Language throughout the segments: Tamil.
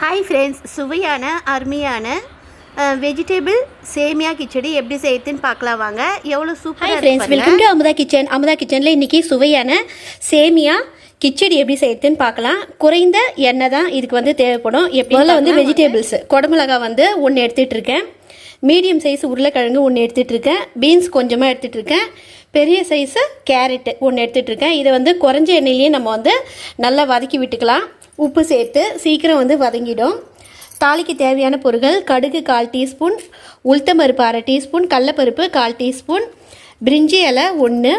ஹாய் ஃப்ரெண்ட்ஸ், சுவையான அருமையான வெஜிடபிள் சேமியா கிச்சடி எப்படி செய்யுதுன்னு பார்க்கலாம் வாங்க. எவ்வளோ சூப்பராக friends, welcome to Amudha kitchen. Amudha கிச்சனில் இன்றைக்கி சுவையான சேமியா கிச்சடி எப்படி செய்யுதுன்னு பார்க்கலாம். குறைந்த எண்ணெய் தான் இதுக்கு வந்து தேவைப்படும். எப்போதும் வந்து வெஜிடபிள்ஸ் குடமிளகா வந்து ஒன்று எடுத்துகிட்டு இருக்கேன், மீடியம் சைஸ் உருளைக்கிழங்கு ஒன்று எடுத்துகிட்டு இருக்கேன், பீன்ஸ் கொஞ்சமாக எடுத்துகிட்டு இருக்கேன், பெரிய சைஸு கேரட்டு ஒன்று எடுத்துகிட்டு இருக்கேன். இதை வந்து குறைஞ்ச எண்ணெயிலேயே நம்ம வந்து நல்லா வதக்கி விட்டுக்கலாம். உப்பு சேர்த்து சீக்கிரம் வந்து வதங்கிடும். தாளிக்கு தேவையான பொருட்கள்: கடுகு 1/4 டீஸ்பூன், உளுத்தம்பருப்பு 1/2 டீஸ்பூன், கடலப்பருப்பு 1/4 டீஸ்பூன், பிரிஞ்சி இலை 1,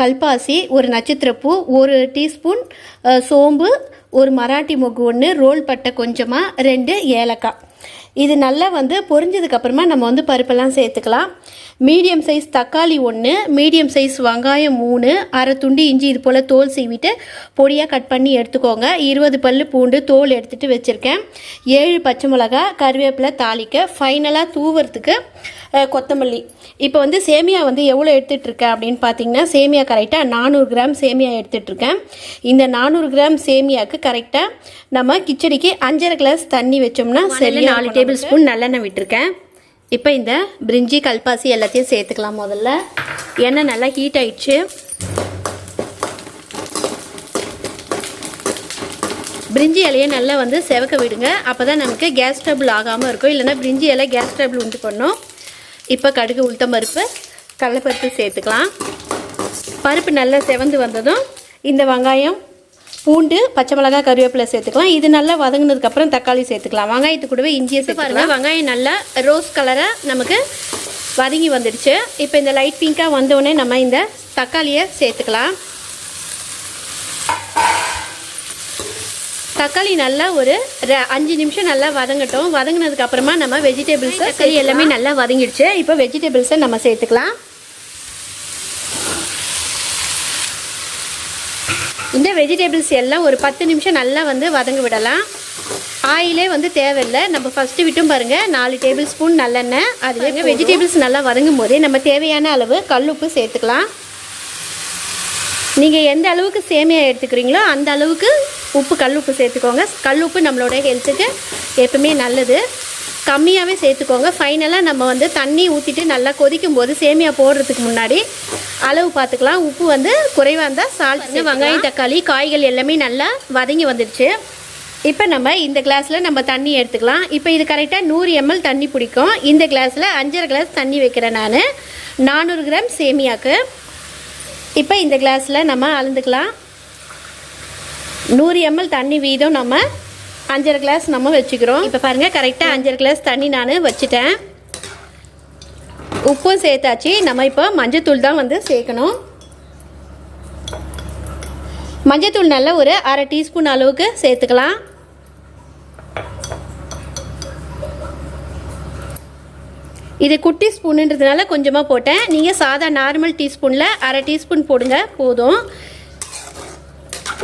கல்பாசி 1, நட்சத்திரப்பூ 1 டீஸ்பூன், சோம்பு 1, மராட்டி மொக்கு 1, ரோல் பட்டை கொஞ்சமாக 2 ஏலக்காய். இது நல்லா வந்து பொரிஞ்சதுக்கப்புறமா நம்ம வந்து பருப்பெல்லாம் சேர்த்துக்கலாம். மீடியம் சைஸ் தக்காளி 1, மீடியம் சைஸ் வெங்காயம் 3, அரை துண்டு இஞ்சி இது போல் தோல் சீவிட்டு பொடியாக கட் பண்ணி எடுத்துக்கோங்க. 20 பல் பூண்டு தோல் எடுத்துகிட்டு வச்சுருக்கேன். 7 பச்சை மிளகா, கருவேப்பிலை தாளிக்க, ஃபைனலாக தூவுறதுக்கு கொத்தமல்லி. இப்போ வந்து சேமியா வந்து எவ்வளோ எடுத்துகிட்ருக்கேன் அப்படின்னு பார்த்தீங்கன்னா, சேமியா கரெக்டாக 400 கிராம் சேமியா எடுத்துகிட்ருக்கேன். இந்த 400 கிராம் சேமியாவுக்கு கரெக்டாக நம்ம கிச்சடிக்கு 5.5 கிளாஸ் தண்ணி வச்சோம்னா சரி. 4 டேபிள் ஸ்பூன் நல்லெண்ணெய் விட்டுருக்கேன். இப்போ இந்த பிரிஞ்சி கல்பாசி எல்லாத்தையும் சேர்த்துக்கலாம். முதல்ல எண்ணெய் நல்லா ஹீட் ஆயிடுச்சு. பிரிஞ்சி இலையை நல்லா வந்து செவக்க விடுங்க. அப்போ தான் நமக்கு கேஸ் ட்ரபிள் ஆகாமல் இருக்கும். இல்லைனா பிரிஞ்சி இலை கேஸ் ட்ரபிள் உண்டு பண்ணும். இப்போ கடுகு, உளுத்தம்பருப்பு, கடலைப்பருப்பு சேர்த்துக்கலாம். பருப்பு நல்லா செவந்து வந்ததும் இந்த வெங்காயம், பூண்டு, பச்சை மிளகா, கருவேப்பிலை சேர்த்துக்கலாம். இது நல்லா வதங்கினதுக்கப்புறம் தக்காளி சேர்த்துக்கலாம். வெங்காயத்து கூடவே இஞ்சியை சேர்த்துக்கலாம். வெங்காயம் நல்லா ரோஸ் கலராக நமக்கு வதங்கி வந்துடுச்சு. இப்போ இந்த லைட் பிங்காக வந்தோடனே நம்ம இந்த தக்காளியை சேர்த்துக்கலாம். தக்காளி நல்லா ஒரு 5 நிமிஷம் நல்லா வதங்கட்டும். வதங்கினதுக்கப்புறமா நம்ம வெஜிடபிள்ஸை சரி எல்லாமே நல்லா வதங்கிடுச்சு. இப்போ வெஜிடபிள்ஸை நம்ம சேர்த்துக்கலாம். இந்த வெஜிடபிள்ஸ் எல்லாம் ஒரு 10 நிமிஷம் நல்லா வந்து வதங்க விடலாம். ஆயிலே வந்து தேவையில்லை. நம்ம ஃபஸ்ட்டு விட்டும் பாருங்கள் 4 டேபிள் ஸ்பூன் நல்லெண்ணெய். அதுவே வெஜிடபிள்ஸ் நல்லா வதங்கும் போதே நம்ம தேவையான அளவு கல்லுப்பு சேர்த்துக்கலாம். நீங்கள் எந்த அளவுக்கு சேமியா எடுத்துக்கிறீங்களோ அந்த அளவுக்கு உப்பு கல்லுப்பு சேர்த்துக்கோங்க. கல்லுப்பு நம்மளோட ஹெல்த்துக்கு எப்பவுமே நல்லது. கம்மியாகவே சேர்த்துக்கோங்க. ஃபைனலாக நம்ம வந்து தண்ணி ஊற்றிட்டு நல்லா கொதிக்கும் போது சேமியா போடுறதுக்கு முன்னாடி அளவு பார்த்துக்கலாம். உப்பு வந்து குறைவாக இருந்தால் சால்ட். வெங்காயம், தக்காளி, காய்கள் எல்லாமே நல்லா வதங்கி வந்துடுச்சு. இப்போ நம்ம இந்த கிளாஸில் நம்ம தண்ணி எடுத்துக்கலாம். இப்போ இது கரெக்டாக 100 ml தண்ணி பிடிக்கும். இந்த கிளாஸில் 5.5 கிளாஸ் தண்ணி வைக்கிறேன் நான் 400 கிராம் சேமியாவுக்கு. இப்போ இந்த கிளாஸில் நம்ம அளந்துக்கலாம். 100 ml தண்ணி வீதம் நம்ம 5.5 கிளாஸ் நம்ம வச்சுக்கிறோம். இப்போ பாருங்கள், கரெக்டாக 5.5 கிளாஸ் தண்ணி நான் வச்சுட்டேன். உப்பும் சேர்த்தாச்சு. நம்ம இப்போ மஞ்சத்தூள் தான் வந்து சேர்க்கணும். மஞ்சத்தூள் நல்லா ஒரு 1/2 டீஸ்பூன் அளவுக்கு சேர்த்துக்கலாம். இது குட்டி ஸ்பூனுன்றதுனால கொஞ்சமாக போட்டேன். நீங்கள் சாதா நார்மல் டீஸ்பூனில் 1/2 டீஸ்பூன் போடுங்க போதும்.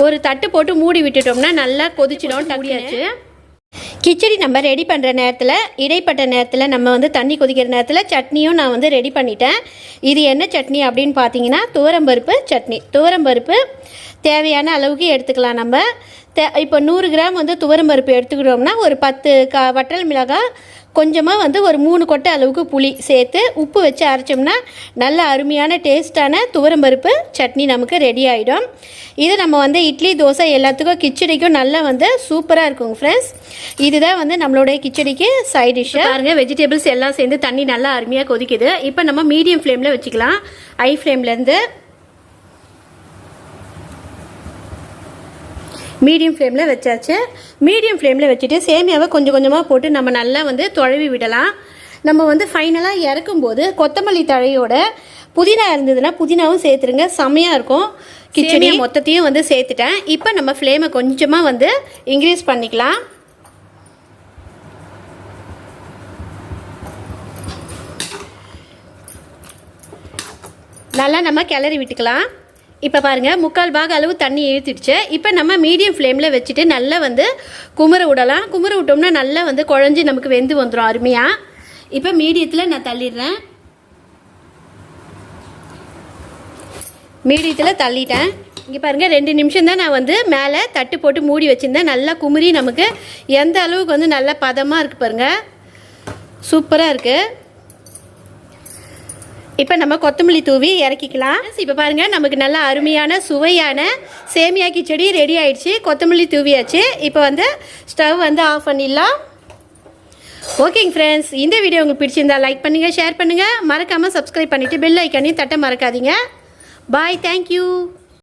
ஒரு தட்டு போட்டு மூடி விட்டுட்டோம்னா நல்லா கொதிச்சிடும். டக்குடியாச்சு. கிச்சடி நம்ம ரெடி பண்ணுற நேரத்தில், இடைப்பட்ட நேரத்தில், நம்ம வந்து தண்ணி கொதிக்கிற நேரத்தில் சட்னியும் நான் வந்து ரெடி பண்ணிட்டேன். இது என்ன சட்னி அப்படின்னு பார்த்தீங்கன்னா, துவரம்பருப்பு சட்னி. துவரம்பருப்பு தேவையான அளவுக்கு எடுத்துக்கலாம். நம்ம இப்போ 100 கிராம் வந்து துவரம்பருப்பு எடுத்துக்கிட்டோம்னா ஒரு 10 வற்றல் மிளகாய், கொஞ்சமாக வந்து ஒரு 3 கொட்டை அளவுக்கு புளி சேர்த்து உப்பு வச்சு அரைச்சோம்னா நல்ல அருமையான டேஸ்ட்டான துவரம்பருப்பு சட்னி நமக்கு ரெடி ஆகிடும். இது நம்ம வந்து இட்லி, தோசை எல்லாத்துக்கும் கிச்சடிக்கும் நல்லா வந்து சூப்பராக இருக்குங்க ஃப்ரெண்ட்ஸ். இதுதான் வந்து நம்மளுடைய கிச்சடிக்கு சைட் டிஷ்ஷு. பாருங்கள், வெஜிடபிள்ஸ் எல்லாம் சேர்ந்து தண்ணி நல்லா அருமையாக கொதிக்குது. இப்போ நம்ம மீடியம் ஃப்ளேமில் வச்சுக்கலாம். ஹை ஃப்ளேம்லேருந்து மீடியம் ஃப்ளேமில் வச்சாச்சு. மீடியம் ஃப்ளேமில் வச்சுட்டு சேமியாவை கொஞ்சம் கொஞ்சமாக போட்டு நம்ம நல்லா வந்து தொழவி விடலாம். நம்ம வந்து ஃபைனலாக இறக்கும்போது கொத்தமல்லி தழையோட புதினா இருந்ததுன்னா புதினாவும் சேர்த்துருங்க, செம்மையாக இருக்கும். கிச்சடி மொத்தத்தையும் வந்து சேர்த்துட்டேன். இப்போ நம்ம ஃப்ளேமை கொஞ்சமாக வந்து இன்க்ரீஸ் பண்ணிக்கலாம். நல்லா நம்ம கிளறி விட்டுக்கலாம். இப்போ பாருங்கள், 3/4 பாக அளவு தண்ணி இழுத்துடுச்சு. இப்போ நம்ம மீடியம் ஃப்ளேமில் வச்சுட்டு நல்லா வந்து குமுற விடலாம். குமுற விட்டோம்னா நல்லா வந்து குழஞ்சி நமக்கு வெந்து வந்துடும் அருமையாக. இப்போ மீடியத்தில் நான் தள்ளிடுறேன். மீடியத்தில் தள்ளிட்டேன். இங்கே பாருங்கள் 2 நிமிஷம் தான் நான் வந்து மேலே தட்டு போட்டு மூடி வச்சுருந்தேன். நல்லா குமுறி நமக்கு எந்த அளவுக்கு வந்து நல்லா பதமாக இருக்குது பாருங்கள், சூப்பராக இருக்குது. இப்போ நம்ம கொத்தமல்லி தூவி இறக்கிக்கலாம். இப்போ பாருங்கள் நமக்கு நல்ல அருமையான சுவையான சேமியா கிச்சடி ரெடி ஆயிடுச்சு. கொத்தமல்லி தூவியாச்சு. இப்போ வந்து ஸ்டவ் வந்து ஆஃப் பண்ணிடலாம். ஓகேங்க ஃப்ரெண்ட்ஸ், இந்த வீடியோ உங்களுக்கு பிடிச்சிருந்தா லைக் பண்ணுங்கள், ஷேர் பண்ணுங்கள், மறக்காமல் சப்ஸ்கிரைப் பண்ணிவிட்டு பெல் ஐக்கானையும் தட்ட மறக்காதீங்க. பாய், தேங்க்யூ.